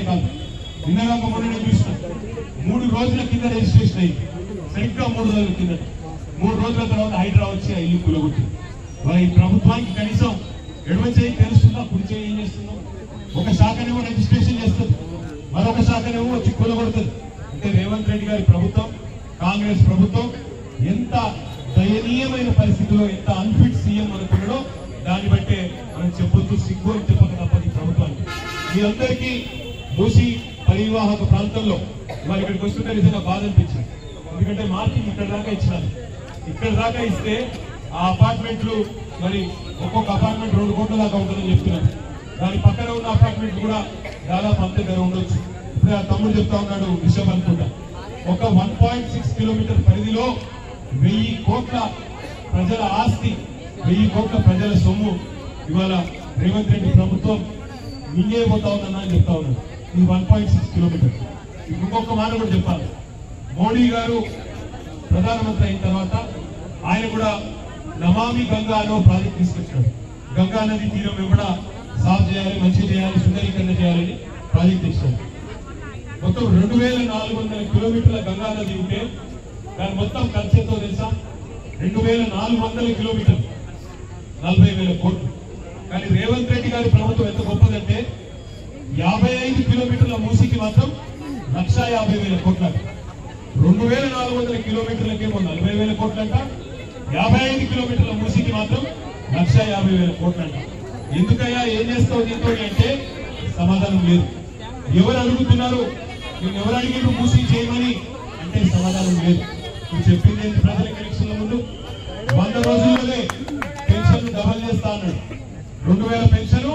Registration కాదు. నిన్నగా మొన్న చూసిన 3 రోజుల కింద రిజిస్ట్రేషన్ అయింది. సరిగ్గా 3 రోజుల కింద. 3 రోజుల తర్వాత హైడ్రా వచ్చి ఆ ఇల్లు కూలగొట్టింది. ఈ ప్రభుత్వానికి కనీసం ఎడమ చేయి తెలుస్తుందా, కుడి చేయి ఏం చేస్తుందో? ఒక శాఖనేమో రిజిస్ట్రేషన్ చేస్తుంది, మరొక శాఖనేమో వచ్చి కూలగొడుతుంది. అంటే రేవంత్ రెడ్డి గారి ప్రభుత్వం, కాంగ్రెస్ ప్రభుత్వం ఎంత దయనీయమైన పరిస్థితిలో, ఎంత అన్ఫిట్ సీఎం అనుకున్నాడో దాన్ని బట్టే మనం చెప్పొచ్చు, సిగ్గు అని చెప్పక తప్పదు ఈ ప్రభుత్వానికి. మీ అందరికీ మూసి పరివాహక ప్రాంతంలో మరి ఇక్కడికి వస్తుంటే నిజంగా బాధ అనిపించింది. ఎందుకంటే మార్కింగ్ ఇక్కడ దాకా ఇచ్చినారు. ఇక్కడ దాకా ఇస్తే ఆ అపార్ట్మెంట్లు మరి ఒక్కొక్క అపార్ట్మెంట్ 2 కోట్ల దాకా ఉంటుందని చెప్తున్నారు. దాని పక్కన ఉన్న అపార్ట్మెంట్ కూడా దాదాపు అంత ధర ఉండొచ్చు. ఇప్పుడు ఆ తమ్ముడు చెప్తా ఉన్నాడు విషయం అనుకుంటా, ఒక 1.6 కిలోమీటర్ పరిధిలో 1000 కోట్ల ప్రజల ఆస్తి, 1000 కోట్ల ప్రజల సొమ్ము ఇవాళ రేవంత్ రెడ్డి ప్రభుత్వం మింగేయబోతా ఉందన్నా అని చెప్తా ఉన్నాడు. ఇది 1.6 కిలోమీటర్. ఇంకొక మాట కూడా చెప్పాలి, మోడీ గారు ప్రధానమంత్రి అయిన తర్వాత ఆయన కూడా నమామి గంగా అనే ప్రాజెక్ట్ తీసుకొచ్చాడు. గంగా నది తీరం కూడా సాఫ్ చేయాలి, మంచి చేయాలి, సుందరీకరణ చేయాలని ప్రాజెక్ట్ ఇచ్చాడు. మొత్తం 2400 కిలోమీటర్ల గంగా నది ఉంటే దాని మొత్తం ఖర్చు ఎంతో తెలుసా? 2400 కిలోమీటర్లు, 40,000 కోట్లు. కానీ రేవంత్ రెడ్డి గారి ప్రభుత్వం ఎంత గొప్పదంటే 55 కిలోమీటర్ల మూసికి మాత్రం 1,50,000 కోట్లంట. 2400 కిలోమీటర్లకేమో 40,000 కోట్లంట, 55 కిలోమీటర్ల మూసికి మాత్రం 1,50,000 కోట్లంట. ఎందుకయ్యా, ఏం చేస్తావు దీంతో అంటే సమాధానం లేదు. ఎవరు అడుగుతున్నారు, నేను ఎవరు అడిగిన మూసి చేయమని అంటే సమాధానం లేదు. నువ్వు చెప్పింది ఏంటి? ప్రజలకు ఎలక్షన్ల ముందు 100 రోజుల్లోనే పెన్షన్ డబల్ చేస్తా అన్నాడు. 2000 పెన్షన్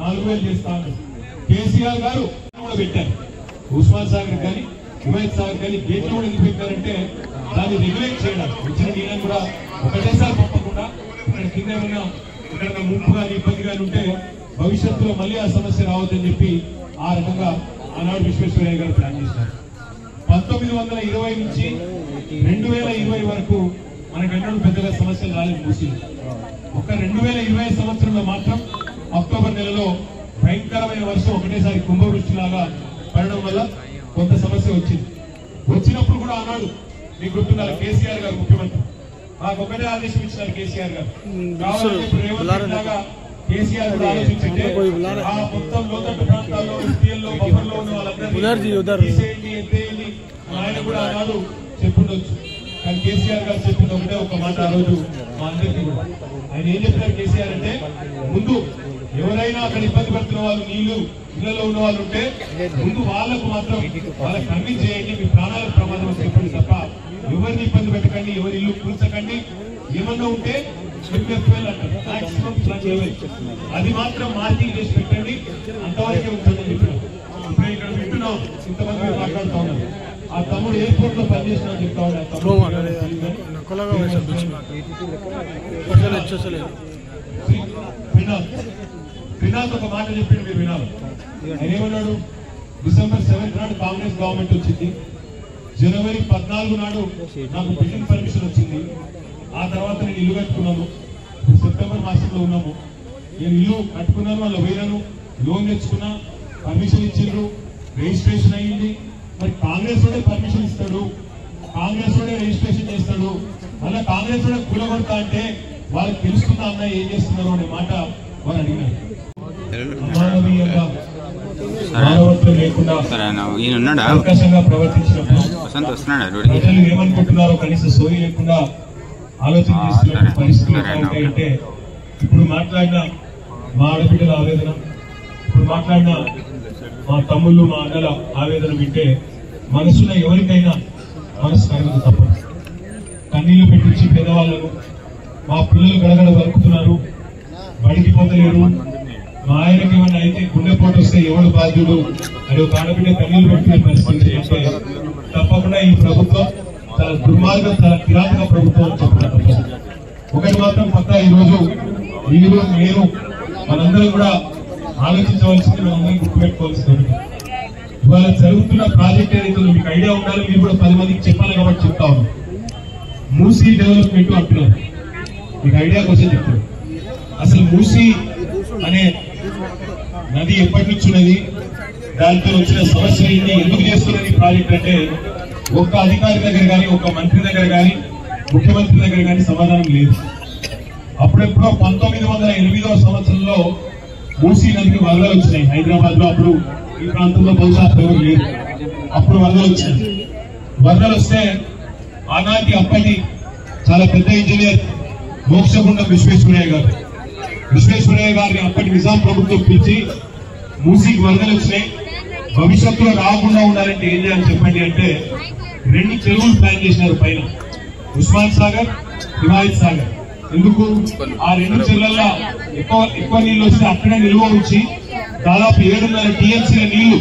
4000 చేస్తా అన్నాడు. కేసీఆర్ గారు కూడా పెట్టారు. ఉస్మాన్ సాగర్ కానీ హిమాయత్ సాగర్ కానీ గేట్లు కూడా ఎందుకు పెట్టారంటే దాన్ని రెగ్యులేట్ చేయడం, వచ్చిన నీళ్ళని కూడా ఒకటేసారి పంపకుండా ఇక్కడ కింద ఏమన్నా ఇక్కడ ముప్పు కానీ ఇబ్బంది కానీ ఉంటే భవిష్యత్తులో మళ్ళీ ఆ సమస్య రావద్దని చెప్పి ఆ రకంగా ఆనాడు విశ్వేశ్వరయ్య గారు ప్లాన్ చేశారు. 1920 నుంచి 2020 వరకు మనకన్నడూ పెద్దగా సమస్యలు రాలేదు మూసింది. ఒక 2020 సంవత్సరంలో మాత్రం అక్టోబర్ నెలలో భయంకరమైన వర్షం ఒకటేసారి కుంభవృష్టిలాగా పడడం వల్ల కొంత సమస్య వచ్చింది. వచ్చినప్పుడు కూడా ఆనాడు మీకు గుర్తున్నారు, కేసీఆర్ గారు ముఖ్యమంత్రి, మాకు ఒకటే ఆదేశం ఇచ్చినారు కేసీఆర్ గారు. కావాలంటే ఇప్పుడు రేవంత్ రెడ్డి లాగా కేసీఆర్ కూడా ఆలోచించుంటే ఆ మొత్తం లోతట్టు ప్రాంతాల్లో, ఎస్టీఎల్లో, బఫర్లో ఉన్న వాళ్ళందరినీ తీసేయండి, ఎత్తేయండి ఆయన కూడా ఆనాడు చెప్పుండొచ్చు. కానీ కేసీఆర్ గారు చెప్పింది ఒకటే ఒక మాట ఆ రోజు మా అందరికీ కూడా. ఆయన ఏం చెప్పారు కేసీఆర్ అంటే, ముందు ఎవరైనా అక్కడ ఇబ్బంది పడుతున్న వాళ్ళు, నీళ్లు ఇళ్లలో ఉన్న వాళ్ళు ఉంటే ముందు వాళ్లకు మాత్రం వాళ్ళకి కన్విన్స్ చేయండి, మీ ప్రాణాలకు ప్రమాదం అని చెప్పండి తప్ప ఎవరిని ఇబ్బంది పెట్టకండి, ఎవరి ఇల్లు కూల్చకండి. ఏమన్నా ఉంటే MFL అంటారు, మాక్సిమం ఫ్లడ్ లెవెల్, అది మాత్రం మార్కింగ్ చేసి పెట్టండి, అంతవరకే ఉంటుందని చెప్పారు. ఇప్పుడు ఇక్కడ వింటున్నాం, ఇంతమంది మాట్లాడుతూ ఉన్నారు. ఆ తమ్ముడు ఎయిర్పోర్ట్ లో పనిచేసిన చెప్తా ఉన్నాడు. వినాల్ ఒక మాట చెప్పింది, మీరు వినాలి. ఆయన ఏమన్నాడు? డిసెంబర్ 7 నాడు కాంగ్రెస్ గవర్నమెంట్ వచ్చింది, జనవరి 14 నాడు నాకు బిల్డింగ్ పర్మిషన్ వచ్చింది. ఆ తర్వాత నేను ఇల్లు కట్టుకున్నాను. సెప్టెంబర్ మాసంలో ఉన్నాము. నేను ఇల్లు కట్టుకున్నాను, వాళ్ళ పోయినాను, లోన్ తెచ్చుకున్నా, పర్మిషన్ ఇచ్చిండ్రు, రిజిస్ట్రేషన్ అయ్యింది. మరి కాంగ్రెస్ వాడే పర్మిషన్ ఇస్తాడు, కాంగ్రెస్ వాడే రిజిస్ట్రేషన్ చేస్తాడు, మళ్ళీ కాంగ్రెస్ వాడే కూలగొడతా అంటే వాళ్ళకి తెలుస్తుందా అన్న ఏం చేస్తున్నారు అనే మాట వాళ్ళు అడిగినారు. అమానవీయంగా లేకుండా అవకాశంగా ప్రవర్తించినప్పుడు ప్రజలు ఏమనుకుంటున్నారో కనీసం సోయి లేకుండా ఆలోచన చేస్తున్న పరిస్థితులు ఉంటాయంటే, ఇప్పుడు మాట్లాడిన మా ఆడబిడ్డల ఆవేదన, ఇప్పుడు మాట్లాడిన మా తమ్ముళ్ళు, మా అన్నల ఆవేదన వింటే మనసులో ఎవరికైనా మనసు కరగదు తప్ప. కన్నీళ్లు పెట్టించి పేదవాళ్ళను, మా పిల్లలు గడగడ వరుకుతున్నారు, బడికి పోతలేరు, మా ఆయనకి ఏమన్నా అయితే గుండెపోటు వస్తే ఎవడు బాధ్యుడు అని ఒక ఆడబిడ్డ కన్నీళ్లు పెట్టుకునే పరిస్థితి అంటే తప్పకుండా ఈ ప్రభుత్వం చాలా దుర్మార్గం, చాలా కిరాతక ప్రభుత్వం అని చెప్పడం. ఒకటి మాత్రం పక్కా, ఈరోజు మీరు నేను మనందరం కూడా ఆలోచించవలసింది, మనందరం గుర్తుపెట్టుకోవాల్సింది. ఇవాళ జరుగుతున్న ప్రాజెక్ట్ ఏదైతే మీకు ఐడియా ఉండాలి, మీరు కూడా 10 మందికి చెప్పాలి కాబట్టి చెప్తా ఉన్నాం. మూసీ డెవలప్మెంట్ అంటున్నారు, మీకు ఐడియా కోసం చెప్తారు. అసలు మూసీ అనే నది ఎప్పటి నుంచి ఉన్నది, దాంతో వచ్చిన సమస్య ఏంటి, ఎందుకు చేస్తున్నారు ఈ ప్రాజెక్ట్ అంటే ఒక్క అధికారి దగ్గర కానీ, ఒక్క మంత్రి దగ్గర కానీ, ముఖ్యమంత్రి దగ్గర కానీ సమాధానం లేదు. అప్పుడెప్పుడో 1908వ సంవత్సరంలో మూసీ నదికి వరదలు వచ్చినాయి హైదరాబాద్ లో. అప్పుడు ఈ ప్రాంతంలో బహుశా ఎవరు లేదు. అప్పుడు వరదలు వచ్చినాయి. వరదలు వస్తే ఆనాటి అప్పటి చాలా పెద్ద ఇంజనీర్ మోక్షగుండం విశ్వేశ్వరయ్య గారిని అప్పటి నిజాం ప్రభుత్వం పిలిచి మూసీకి వరదలు వచ్చినాయి, భవిష్యత్తులో రాకుండా ఉండాలంటే ఏం చేయాలని చెప్పండి అంటే 2 చెరువులు ప్లాన్ చేసినారు పైన, ఉస్మాన్ సాగర్, హిమాయత్ సాగర్. ఎందుకు ఆ 2 చెరువులలో ఎక్కువ నీళ్లు వస్తే అక్కడే నిల్వ ఉంచి దాదాపు 7.5 టీఎంసీల నీళ్లు,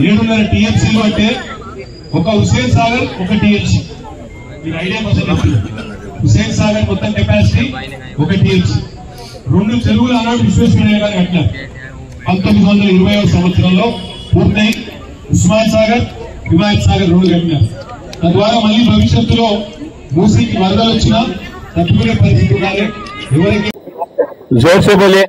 7.5 టీఎంసీలు అంటే ఒక హుస్సేన్ సాగర్ 1 టీఎంసీ. మీరు ఐడియా కోసం హుస్సేన్ సాగర్ మొత్తం కెపాసిటీ 1 టీఎంసీ. 2 చెరువులు ఆనాడు విశ్వేశ్వరయ్య గారు కట్టినారు. 1920వ సంవత్సరంలో పూర్తయి ఉస్మాన్ సాగర్, హిమాయత్ సాగర్ 2 కట్టినారు. తద్వారా మళ్ళీ భవిష్యత్తులో మూసీకి వరదలు వచ్చినా తట్టుకునే పరిస్థితి ఉండాలి. ఎవరికి जोर से बोलिए।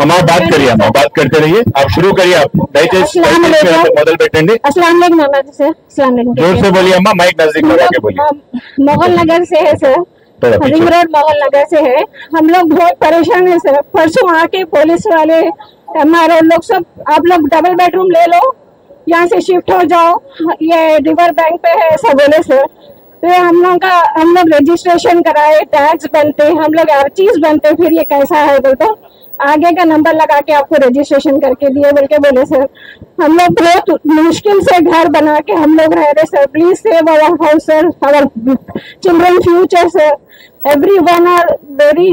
अम्मा बात करिए, अम्मा बात करते रहिए, आप शुरू करिए। आप मोबाइल बैठेंगे। अस्सलाम वालेकुम। जोर से बोलिए अम्मा, माइक नजदीक लगा के बोलिए। मोगल नगर से है सर, रिंग रोड मोगल नगर से है। हम लोग बहुत परेशान है सर। परसों आके पुलिस वाले हमारे लोग सब, आप लोग डबल बेडरूम ले लो, यहाँ से शिफ्ट हो जाओ, ये रिवर बैंक पे है ऐसा बोले सर। तो हम लोग रजिस्ट्रेशन कराए, टैक्स बनते, हम लोग हर चीज बनते, फिर ये कैसा है बोलते आगे का नंबर लगा के आपको रजिस्ट्रेशन करके दिए बोल के बोले सर। हम लोग बहुत मुश्किल से घर बना के हम लोग रह रहे sir. Please save our house sir, our children future sir, everyone are very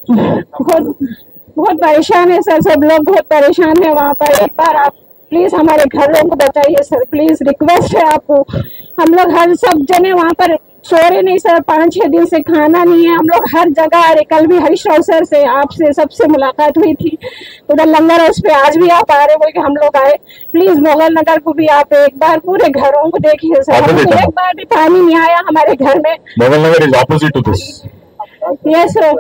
बहुत परेशान है सर। सब लोग बहुत परेशान है वहाँ पर। एक बार आप प्लीज हमारे घरों को बताइए सर, प्लीज रिक्वेस्ट है आपको। हम लोग हर सब जने वहाँ पर सो रहे नहीं सर, 5-6 दिन से खाना नहीं है। हम लोग हर जगह आ रहे। कल भी हरीश राव सर से आपसे सबसे मुलाकात हुई थी उधर लंगर हाउस पे, आज भी आप आ रहे बोल के हम लोग आए। प्लीज मोगल नगर को भी आप एक बार पूरे घरों को देखिए सर। एक बार भी पानी नहीं आया हमारे घर में। Mogal Nagar is opposite to this. Yes sir,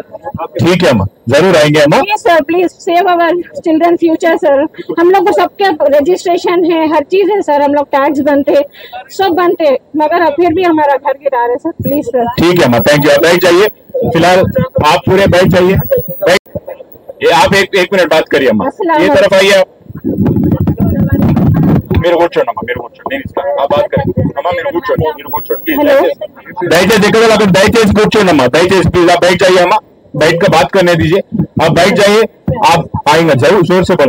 ठीक है अम्मा, जरूर आएंगे अम्मा। Yes sir, please save our children future sir. हम लोग को सबके रजिस्ट्रेशन है, हर चीज है सर। हम लोग टैक्स बनते, सब बनते, मगर अब फिर भी हमारा घर गिरा रहे सर। Please sir. ठीक है अम्मा, थैंक यू। आप बैठ जाइए, फिलहाल आप पूरे बैठ जाइए। ये आप एक मिनट बात करिए अम्मा, ये तरफ आइए आप। మీరు కూర్చోండి అమ్మా, మీరు కూర్చోండి, నేను ఇస్తాను. ఆ బాత్ కరెంట్ అమ్మా, మీరు కూర్చోండి, మీరు కూర్చోండి ప్లీజ్। దయచేసి ఇక్కడ అక్కడ దయచేసి కూర్చోండి అమ్మా, దయచేసి प्लीज आप बैठ जाइए अम्मा, बैठ कर बात करने दीजिए। आप बैठ जाइए, आप आएंगे जरूर, जोर से बोलो।